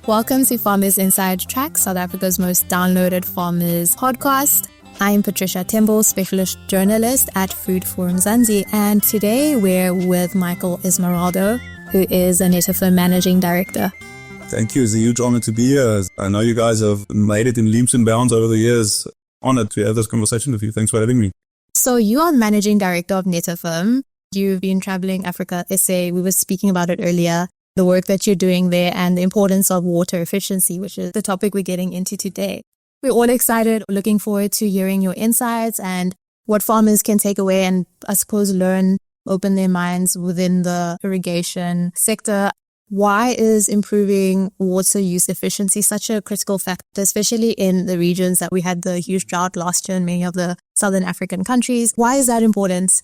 Welcome to Farmers Inside Track, South Africa's most downloaded farmers podcast. I'm Patricia Temple, specialist journalist at Food Forum Zanzi, and today we're with Michael Esmeraldo, who is a Netafim managing director. Thank you. It's a huge honor to be here. I know you guys have made it in leaps and bounds over the years. Honored to have this conversation with you. Thanks for having me. So you are managing director of Netafim. You've been traveling Africa, SA. We were speaking about it earlier, the work that you're doing there and the importance of water efficiency, which is the topic we're getting into today. We're all excited, looking forward to hearing your insights and what farmers can take away and, I suppose, learn, open their minds within the irrigation sector. Why is improving water use efficiency such a critical factor, especially in the regions that we had the huge drought last year in many of the Southern African countries? Why is that important?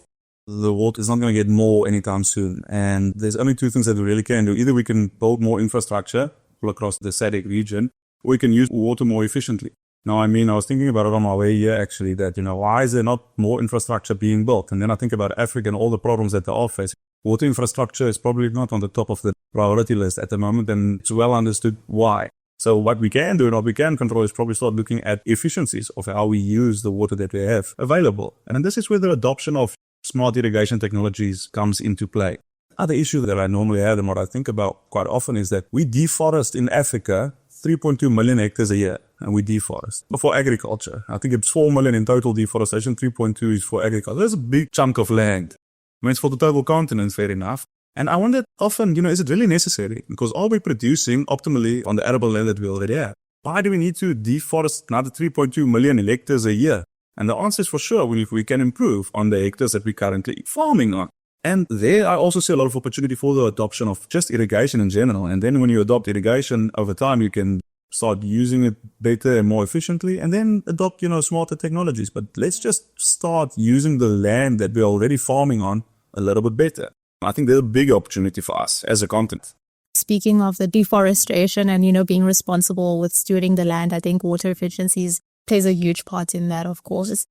The water is not going to get more anytime soon. And there's only two things that we really can do. Either we can build more infrastructure all across the SADC region, or we can use water more efficiently. Now, I was thinking about it on my way here, actually, that, why is there not more infrastructure being built? And then I think about Africa and all the problems that they are facing. Water infrastructure is probably not on the top of the priority list at the moment, and it's well understood why. So what we can do and what we can control is probably start looking at efficiencies of how we use the water that we have available. And this is where the adoption of smart irrigation technologies comes into play. Other issue that I normally have and what I think about quite often is that we deforest in Africa 3.2 million hectares a year, and we deforest for agriculture. I think it's 4 million in total deforestation, 3.2 is for agriculture. That's a big chunk of land. It's for the total continent, fair enough. And I wonder often, is it really necessary? Because are we producing optimally on the arable land that we already have? Why do we need to deforest another 3.2 million hectares a year? And the answer is for sure, if we can improve on the hectares that we're currently farming on. And there I also see a lot of opportunity for the adoption of just irrigation in general. And then when you adopt irrigation over time, you can start using it better and more efficiently, and then adopt, smarter technologies. But let's just start using the land that we're already farming on a little bit better. I think there's a big opportunity for us as a continent. Speaking of the deforestation and, being responsible with stewarding the land, I think water efficiencies plays a huge part in that, of course.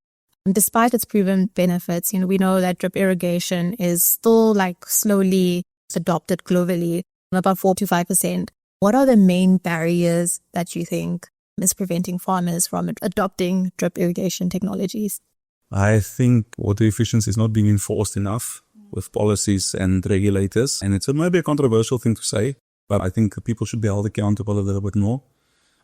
Despite its proven benefits, we know that drip irrigation is still slowly adopted globally, about 4 to 5%. What are the main barriers that you think is preventing farmers from adopting drip irrigation technologies? I think water efficiency is not being enforced enough with policies and regulators. And it's maybe a controversial thing to say, but I think people should be held accountable a little bit more.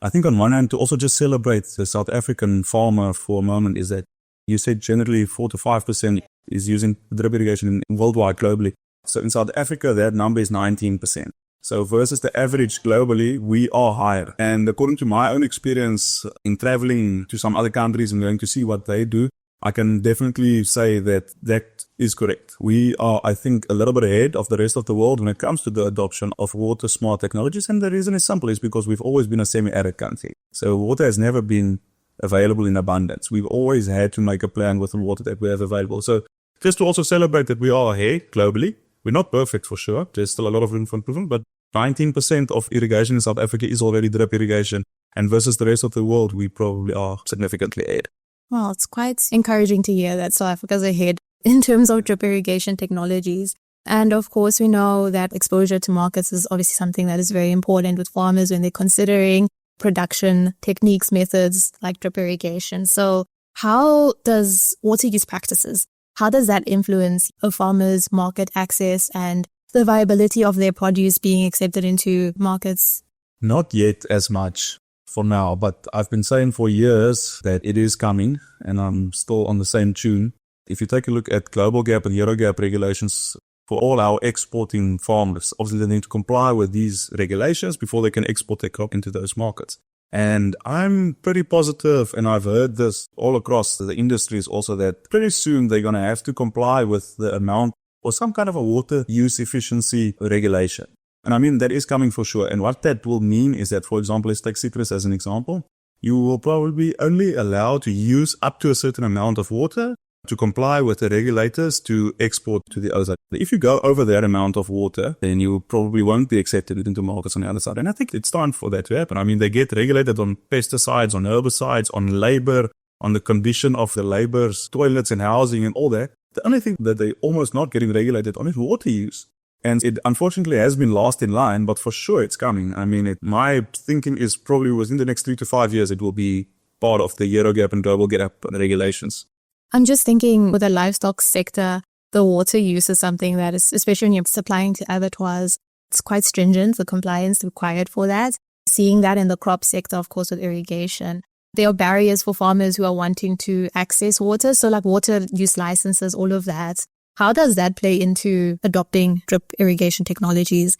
I think on one hand, to also just celebrate the South African farmer for a moment is that you said generally 4 to 5% is using drip irrigation worldwide, globally. So in South Africa, that number is 19%. So versus the average globally, we are higher. And according to my own experience in traveling to some other countries and going to see what they do, I can definitely say that that is correct. We are, I think, a little bit ahead of the rest of the world when it comes to the adoption of water smart technologies. And the reason is simple, is because we've always been a semi-arid country. So water has never been available in abundance. We've always had to make a plan with the water that we have available. So just to also celebrate that we are ahead globally. We're not perfect for sure. There's still a lot of room for improvement, but 19% of irrigation in South Africa is already drip irrigation. And versus the rest of the world, we probably are significantly ahead. Well, it's quite encouraging to hear that South Africa's ahead in terms of drip irrigation technologies. And of course, we know that exposure to markets is obviously something that is very important with farmers when they're considering production techniques, methods like drip irrigation. So how does water use practices, how does that influence a farmer's market access and the viability of their produce being accepted into markets? Not yet as much for now, but I've been saying for years that it is coming, and I'm still on the same tune. If you take a look at global gap and Euro gap regulations for all our exporting farmers, obviously they need to comply with these regulations before they can export their crop into those markets. And I'm pretty positive, and I've heard this all across the industries also, that pretty soon they're going to have to comply with the amount or some kind of a water use efficiency regulation. And that is coming for sure. And what that will mean is that, for example, let's take citrus as an example. You will probably be only allowed to use up to a certain amount of water to comply with the regulators to export to the other side. If you go over that amount of water, then you probably won't be accepted into markets on the other side. And I think it's time for that to happen. They get regulated on pesticides, on herbicides, on labor, on the condition of the labor's toilets and housing and all that. The only thing that they're almost not getting regulated on is water use. And it unfortunately has been last in line, but for sure it's coming. I mean, my thinking is probably within the next 3 to 5 years, it will be part of the Euro Gap and Global Gap regulations. I'm just thinking with the livestock sector, the water use is something that is, especially when you're supplying to abattoirs, it's quite stringent, the compliance required for that. Seeing that in the crop sector, of course, with irrigation, there are barriers for farmers who are wanting to access water. So like water use licenses, all of that. How does that play into adopting drip irrigation technologies?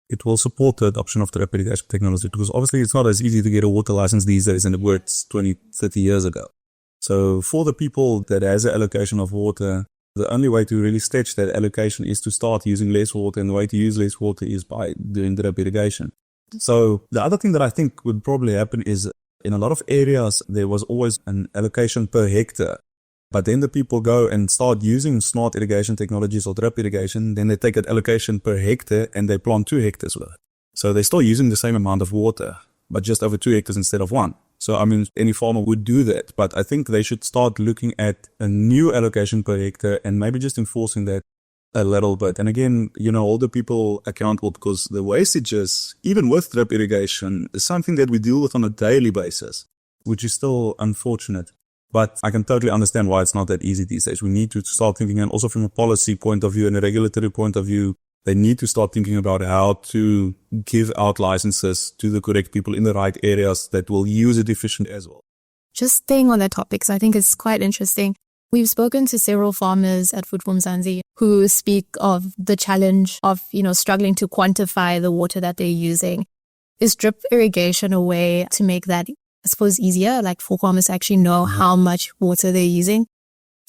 It will support the adoption of drip irrigation technology because obviously it's not as easy to get a water license these days than it was 20, 30 years ago. So for the people that has an allocation of water, the only way to really stretch that allocation is to start using less water, and the way to use less water is by doing drip irrigation. So the other thing that I think would probably happen is in a lot of areas, there was always an allocation per hectare. But then the people go and start using smart irrigation technologies or drip irrigation, then they take that allocation per hectare and they plant 2 hectares with it. So they're still using the same amount of water, but just over 2 hectares instead of 1. So, I mean, any farmer would do that, but I think they should start looking at a new allocation per hectare and maybe just enforcing that a little bit. And again, hold the people accountable because the wastages, even with drip irrigation, is something that we deal with on a daily basis, which is still unfortunate. But I can totally understand why it's not that easy these days. We need to start thinking, and also from a policy point of view and a regulatory point of view, they need to start thinking about how to give out licenses to the correct people in the right areas that will use it efficient as well. Just staying on that topic, so I think it's quite interesting. We've spoken to several farmers at Food for Mzansi who speak of the challenge of, struggling to quantify the water that they're using. Is drip irrigation a way to make that, I suppose, easier, like for farmers to actually know how much water they're using?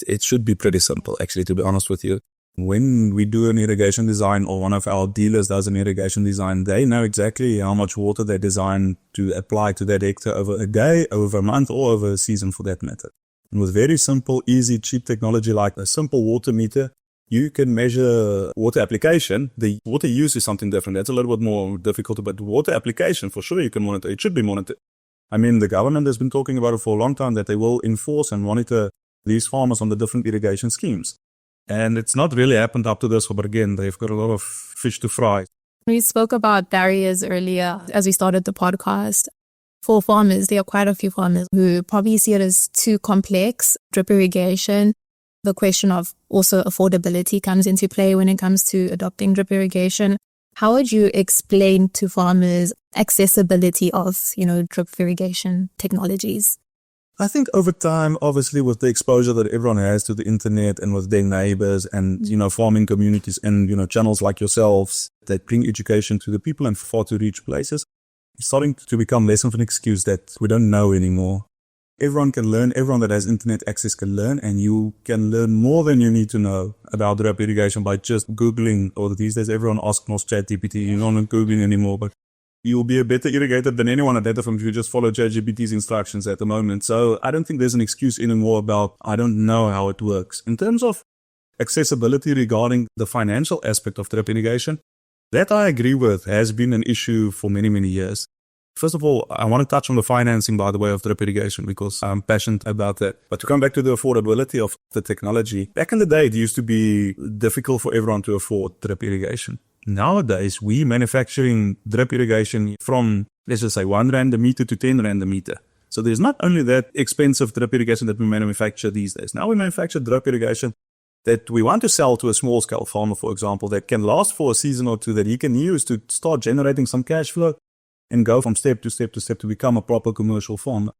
It should be pretty simple, actually, to be honest with you. When we do an irrigation design or one of our dealers does an irrigation design, they know exactly how much water they design to apply to that hectare over a day, over a month, or over a season for that matter. And with very simple, easy, cheap technology like a simple water meter, you can measure water application. The water use is something different. That's a little bit more difficult, but water application, for sure, you can monitor. It should be monitored. I mean, the government has been talking about it for a long time that they will enforce and monitor these farmers on the different irrigation schemes. And it's not really happened up to this, but again, they've got a lot of fish to fry. We spoke about barriers earlier as we started the podcast. For farmers, there are quite a few farmers who probably see it as too complex. Drip irrigation, the question of also affordability comes into play when it comes to adopting drip irrigation. How would you explain to farmers accessibility of, drip irrigation technologies? I think over time, obviously, with the exposure that everyone has to the internet and with their neighbors and, farming communities and, channels like yourselves that bring education to the people and far to reach places, it's starting to become less of an excuse that we don't know anymore. Everyone can learn. Everyone that has internet access can learn, and you can learn more than you need to know about drip irrigation by just Googling. Or these days, everyone asks more ChatGPT. You're not Googling anymore, but you'll be a better irrigator than anyone at Netafim if you just follow ChatGPT's instructions at the moment. So I don't think there's an excuse anymore about I don't know how it works. In terms of accessibility regarding the financial aspect of drip irrigation, that I agree with has been an issue for many, many years. First of all, I want to touch on the financing, by the way, of drip irrigation because I'm passionate about that. But to come back to the affordability of the technology, back in the day, it used to be difficult for everyone to afford drip irrigation. Nowadays, we manufacturing drip irrigation from, let's just say, 1 rand a meter to 10 rand a meter. So there's not only that expensive drip irrigation that we manufacture these days. Now we manufacture drip irrigation that we want to sell to a small scale farmer, for example, that can last for a season or two, that he can use to start generating some cash flow and go from step to step to step to become a proper commercial farmer.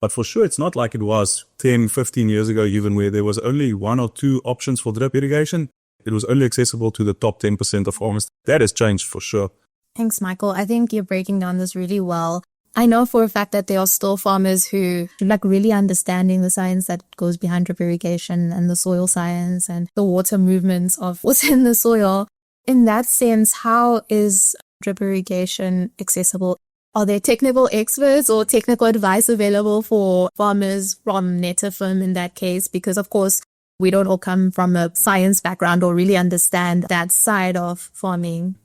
But for sure, it's not like it was 10, 15 years ago, even where there was only 1 or 2 options for drip irrigation. It was only accessible to the top 10% of farmers. That has changed for sure. Thanks, Michael. I think you're breaking down this really well. I know for a fact that there are still farmers who really understanding the science that goes behind drip irrigation and the soil science and the water movements of what's in the soil. In that sense, how is drip irrigation accessible? Are there technical experts or technical advice available for farmers from Netafim in that case? Because, of course, we don't all come from a science background or really understand that side of farming.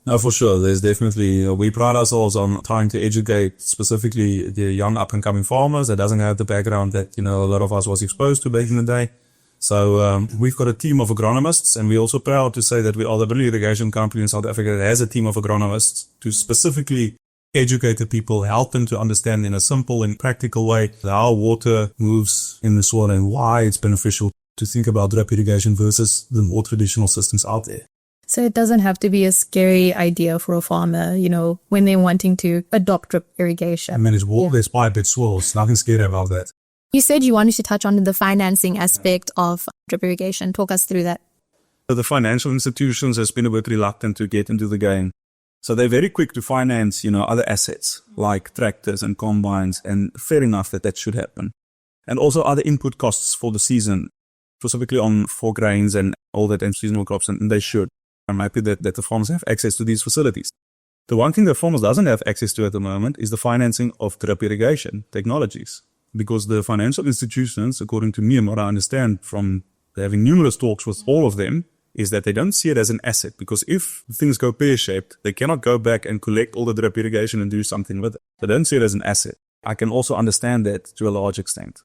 No, for sure. There's definitely, we pride ourselves on trying to educate specifically the young up and coming farmers that doesn't have the background that, a lot of us was exposed to back in the day. So we've got a team of agronomists, and we're also proud to say that we are the only irrigation company in South Africa that has a team of agronomists to specifically educate the people, help them to understand in a simple and practical way how water moves in the soil and why it's beneficial to think about drip irrigation versus the more traditional systems out there. So it doesn't have to be a scary idea for a farmer, when they're wanting to adopt drip irrigation. I mean, it's water, there's pipe, it's soils. Nothing scary about that. You said you wanted to touch on the financing aspect of drip irrigation. Talk us through that. So the financial institutions has been a bit reluctant to get into the game. So they're very quick to finance, other assets like tractors and combines, and fair enough that should happen. And also other input costs for the season, specifically for grains and all that and seasonal crops, and they should. I'm happy that the farmers have access to these facilities. The one thing the farmers doesn't have access to at the moment is the financing of drip irrigation technologies. Because the financial institutions, according to me and what I understand from having numerous talks with all of them, is that they don't see it as an asset. Because if things go pear-shaped, they cannot go back and collect all the drip irrigation and do something with it. They don't see it as an asset. I can also understand that to a large extent.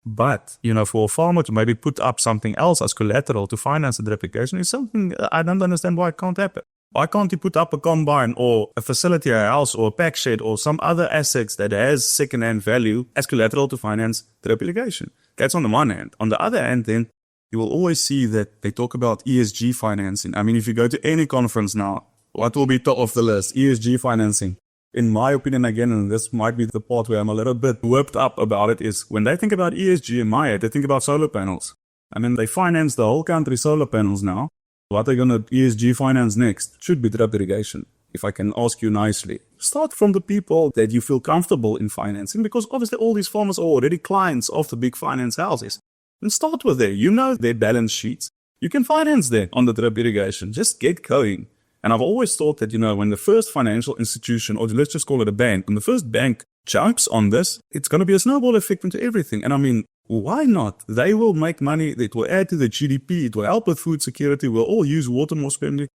But, for a farmer to maybe put up something else as collateral to finance the drip irrigation is something I don't understand why it can't happen. Why can't he put up a combine or a facility, a house or a pack shed or some other assets that has second-hand value as collateral to finance drip irrigation? That's on the one hand. On the other hand, then, you will always see that they talk about ESG financing. I mean, if you go to any conference now, what will be top of the list? ESG financing. In my opinion, again, and this might be the part where I'm a little bit whipped up about it, is when they think about ESG in my head, they think about solar panels. I mean, they finance the whole country solar panels now. What they're going to ESG finance next should be drip irrigation, if I can ask you nicely. Start from the people that you feel comfortable in financing, because obviously all these farmers are already clients of the big finance houses. And start with there. You know their balance sheets. You can finance them on the drip irrigation. Just get going. And I've always thought that, when the first financial institution, or let's just call it a bank, when the first bank jumps on this, it's going to be a snowball effect into everything. And I mean, why not? They will make money. It will add to the GDP. It will help with food security. We'll all use water more sparingly.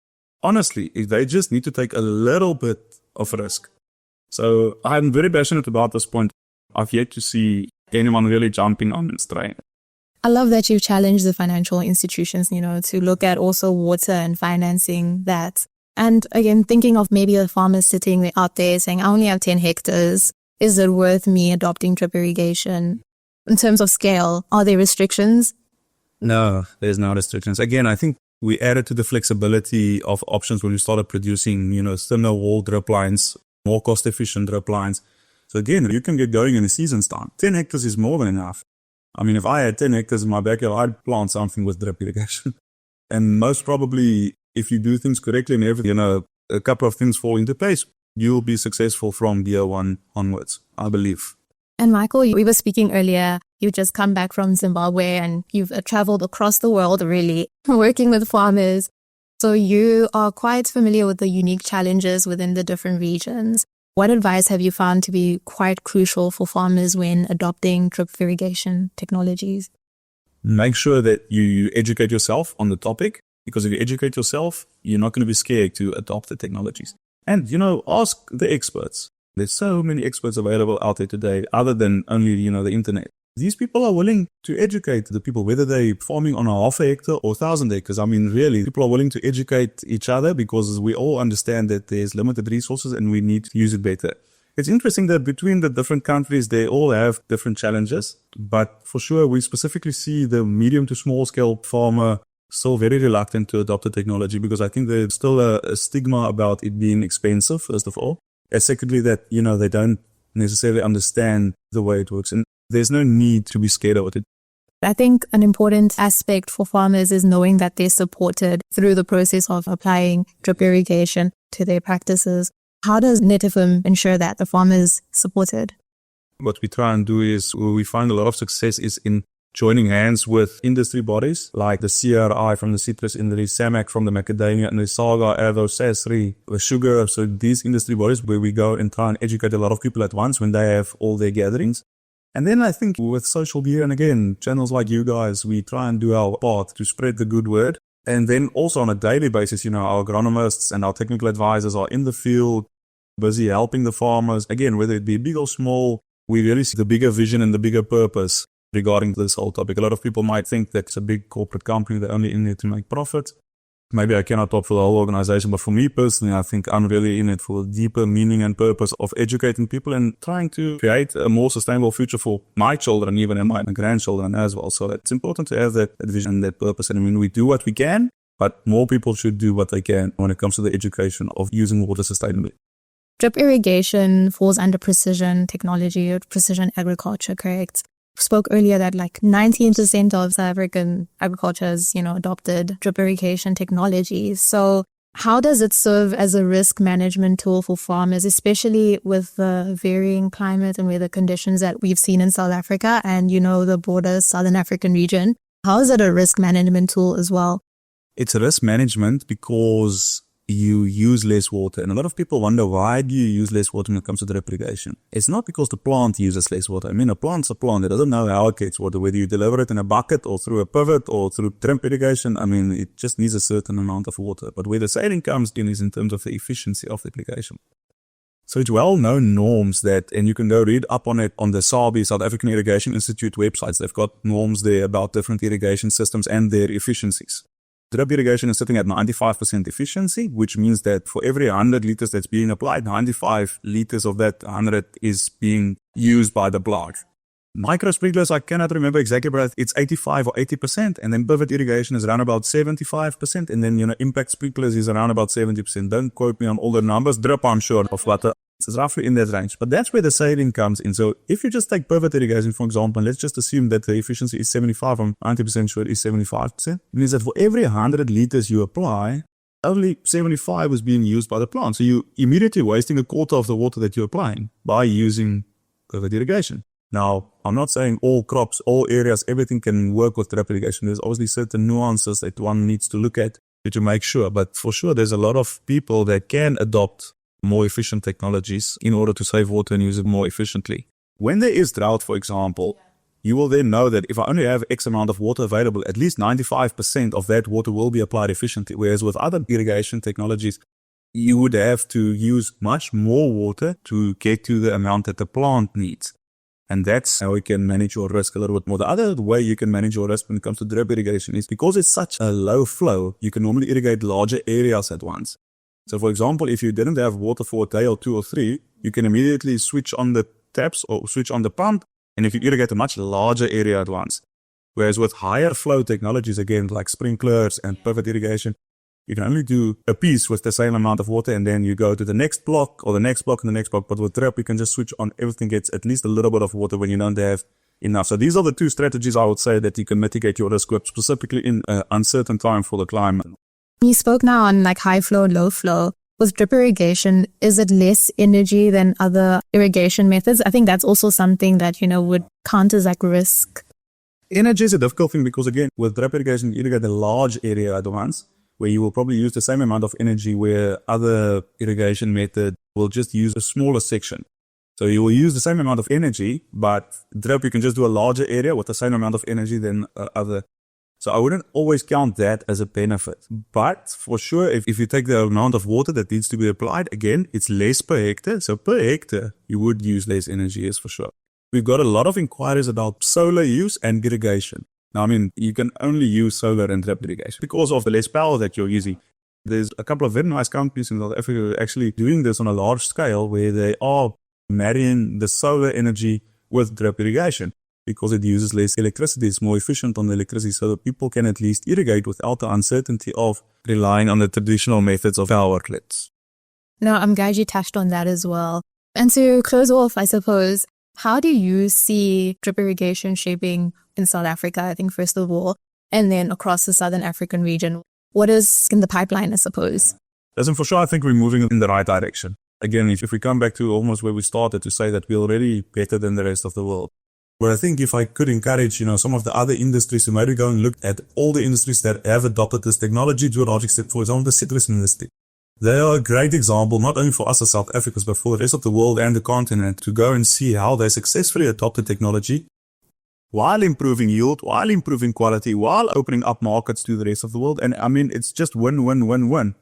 Honestly, they just need to take a little bit of risk. So I'm very passionate about this point. I've yet to see anyone really jumping on this train. I love that you've challenged the financial institutions, to look at also water and financing that. And again, thinking of maybe a farmer sitting out there saying, I only have 10 hectares. Is it worth me adopting drip irrigation? In terms of scale, are there restrictions? No, there's no restrictions. Again, I think we added to the flexibility of options when we started producing, thinner wall drip lines, more cost-efficient drip lines. So again, you can get going in a season's time. 10 hectares is more than enough. I mean, if I had 10 hectares in my backyard, I'd plant something with drip irrigation. And most probably, if you do things correctly and everything, a couple of things fall into place, you'll be successful from year one onwards, I believe. And Michael, we were speaking earlier, you've just come back from Zimbabwe and you've traveled across the world, really, working with farmers. So you are quite familiar with the unique challenges within the different regions. What advice have you found to be quite crucial for farmers when adopting drip irrigation technologies? Make sure that you educate yourself on the topic, because if you educate yourself, you're not going to be scared to adopt the technologies. And, ask the experts. There's so many experts available out there today, other than only, the internet. These people are willing to educate the people, whether they're farming on a half a hectare or 1,000 acres. I mean, really, people are willing to educate each other because we all understand that there's limited resources and we need to use it better. It's interesting that between the different countries, they all have different challenges. But for sure, we specifically see the medium to small scale farmer still very reluctant to adopt the technology, because I think there's still a stigma about it being expensive, first of all. And secondly, that, they don't necessarily understand the way it works. And there's no need to be scared of it. I think an important aspect for farmers is knowing that they're supported through the process of applying drip irrigation to their practices. How does Netafim ensure that the farmer is supported? What we try and do is, where we find a lot of success is in joining hands with industry bodies like the CRI from the citrus industry, SAMAC from the macadamia, and the Saga, Erdo, Sasri, the sugar. So these industry bodies where we go and try and educate a lot of people at once when they have all their gatherings. And then I think with social media and again, channels like you guys, we try and do our part to spread the good word. And then also on a daily basis, our agronomists and our technical advisors are in the field, busy helping the farmers. Again, whether it be big or small, we really see the bigger vision and the bigger purpose regarding this whole topic. A lot of people might think that it's a big corporate company, they're only in it to make profit. Maybe I cannot talk for the whole organization, but for me personally, I think I'm really in it for the deeper meaning and purpose of educating people and trying to create a more sustainable future for my children, even and my grandchildren as well. So it's important to have that vision and that purpose. And I mean, we do what we can, but more people should do what they can when it comes to the education of using water sustainably. Drip irrigation falls under precision technology or precision agriculture, correct? Spoke earlier that like 19% of South African agriculture has, adopted drip irrigation technologies. So how does it serve as a risk management tool for farmers, especially with the varying climate and weather conditions that we've seen in South Africa and, the broader Southern African region? How is it a risk management tool as well? It's a risk management because you use less water. And a lot of people wonder, why do you use less water when it comes to drip irrigation? It's not because the plant uses less water. I mean, a plant's a plant. It doesn't know how it gets water, whether you deliver it in a bucket or through a pivot or through drip irrigation. I mean, it just needs a certain amount of water. But where the saving comes in is in terms of the efficiency of the application. So it's well-known norms that, and you can go read up on it on the SABI, South African Irrigation Institute websites. They've got norms there about different irrigation systems and their efficiencies. Drip irrigation is sitting at 95% efficiency, which means that for every 100 liters that's being applied, 95 liters of that 100 is being used by the plant. Micro sprinklers, I cannot remember exactly, but it's 85 or 80%. And then pivot irrigation is around about 75%. And then, impact sprinklers is around about 70%. Don't quote me on all the numbers. Drip, I'm sure of what it's roughly in that range. But that's where the saving comes in. So if you just take pivot irrigation, for example, let's just assume that the efficiency is 75. I'm 90% sure it is 75%. It means that for every 100 liters you apply, only 75 is being used by the plant. So you're immediately wasting a quarter of the water that you're applying by using pivot irrigation. Now, I'm not saying all crops, all areas, everything can work with drip irrigation. There's obviously certain nuances that one needs to look at to make sure. But for sure, there's a lot of people that can adopt more efficient technologies in order to save water and use it more efficiently. When there is drought, for example, you will then know that if I only have X amount of water available, at least 95% of that water will be applied efficiently. Whereas with other irrigation technologies, you would have to use much more water to get to the amount that the plant needs. And that's how you can manage your risk a little bit more. The other way you can manage your risk when it comes to drip irrigation is because it's such a low flow, you can normally irrigate larger areas at once. So for example, if you didn't have water for a day or 2 or 3, you can immediately switch on the taps or switch on the pump, and you can irrigate a much larger area at once. Whereas with higher flow technologies, again, like sprinklers and pivot irrigation, you can only do a piece with the same amount of water, and then you go to the next block or the next block and the next block. But with drip, you can just switch on. Everything gets at least a little bit of water when you don't have enough. So these are the two strategies I would say that you can mitigate your risk with, specifically in an uncertain time for the climate. You spoke now on like high flow, low flow. With drip irrigation, is it less energy than other irrigation methods? I think that's also something that, would count as like risk. Energy is a difficult thing because, again, with drip irrigation, you irrigate a large area at once, where you will probably use the same amount of energy where other irrigation method will just use a smaller section. So you will use the same amount of energy, but drip, you can just do a larger area with the same amount of energy than other. So I wouldn't always count that as a benefit. But for sure, if you take the amount of water that needs to be applied, again, it's less per hectare. So per hectare, you would use less energy, yes, for sure. We've got a lot of inquiries about solar use and irrigation. Now, I mean, you can only use solar and drip irrigation because of the less power that you're using. There's a couple of very nice companies in South Africa actually doing this on a large scale where they are marrying the solar energy with drip irrigation because it uses less electricity. It's more efficient on the electricity so that people can at least irrigate without the uncertainty of relying on the traditional methods of power grids. No, I'm glad you touched on that as well. And to close off, I suppose, how do you see drip irrigation shaping in South Africa, I think, first of all, and then across the Southern African region? What is in the pipeline, I suppose? Listen, for sure, I think we're moving in the right direction. Again, if we come back to almost where we started to say that we're already better than the rest of the world. But I think if I could encourage, some of the other industries to maybe go and look at all the industries that have adopted this technology to a large extent, for example, the citrus industry. They are a great example, not only for us as South Africans, but for the rest of the world and the continent to go and see how they successfully adopted technology while improving yield, while improving quality, while opening up markets to the rest of the world. And I mean, it's just win, win, win, win.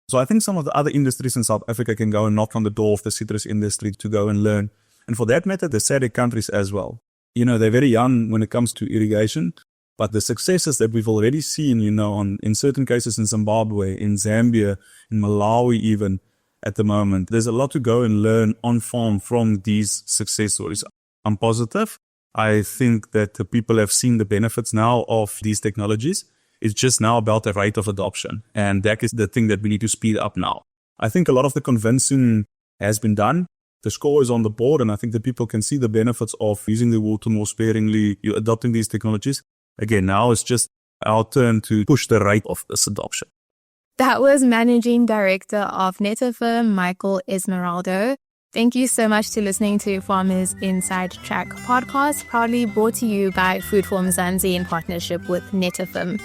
So I think some of the other industries in South Africa can go and knock on the door of the citrus industry to go and learn. And for that matter, the SADC countries as well. they're very young when it comes to irrigation, but the successes that we've already seen, in certain cases in Zimbabwe, in Zambia, in Malawi even at the moment, there's a lot to go and learn on farm from these success stories. I'm positive. I think that the people have seen the benefits now of these technologies. It's just now about the rate of adoption. And that is the thing that we need to speed up now. I think a lot of the convincing has been done. The score is on the board, and I think that people can see the benefits of using the water more sparingly, adopting these technologies. Again, now it's just our turn to push the rate of this adoption. That was Managing Director of Netafim, Michael Esmeraldo. Thank you so much to listening to Farmers Inside Track podcast, proudly brought to you by Food for Mzansi in partnership with Netafim.